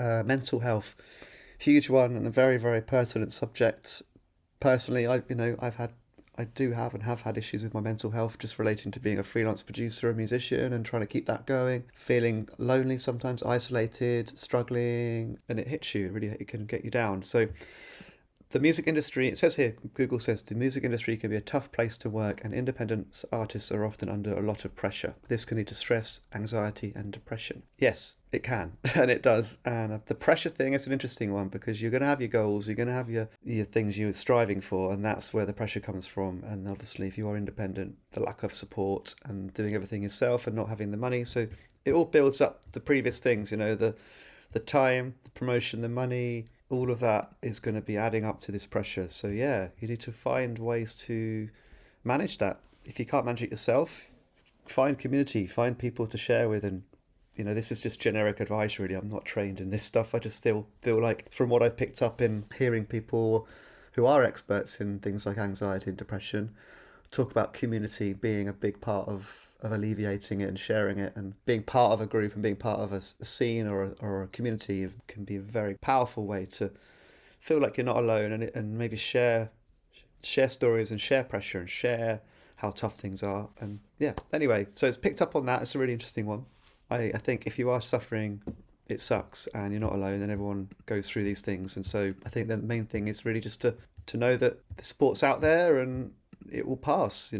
Mental health, huge one and a very, very pertinent subject. Personally, I do have and have had issues with my mental health just relating to being a freelance producer, a musician, and trying to keep that going. Feeling lonely sometimes, isolated, struggling, and it hits you. Really, it can get you down. So the music industry, it says here, Google says, the music industry can be a tough place to work and independent artists are often under a lot of pressure. This can lead to stress, anxiety, and depression. Yes, it can, and it does. And the pressure thing is an interesting one because you're going to have your goals, you're going to have your things you're striving for, and that's where the pressure comes from. And obviously, if you are independent, the lack of support and doing everything yourself and not having the money. So it all builds up the previous things, the time, the promotion, the money, all of that is going to be adding up to this pressure. So yeah, you need to find ways to manage that. If you can't manage it yourself, find community, find people to share with. And this is just generic advice really. I'm not trained in this stuff. I just still feel like from what I've picked up in hearing people who are experts in things like anxiety and depression talk about community being a big part of alleviating it and sharing it, and being part of a group and being part of a scene or a community can be a very powerful way to feel like you're not alone, and maybe share stories and share pressure and share how tough things are. And yeah, anyway, so it's picked up on that. It's a really interesting one. I think if you are suffering, it sucks and you're not alone, and everyone goes through these things. And so I think the main thing is really just to know that the sport's out there and it will pass.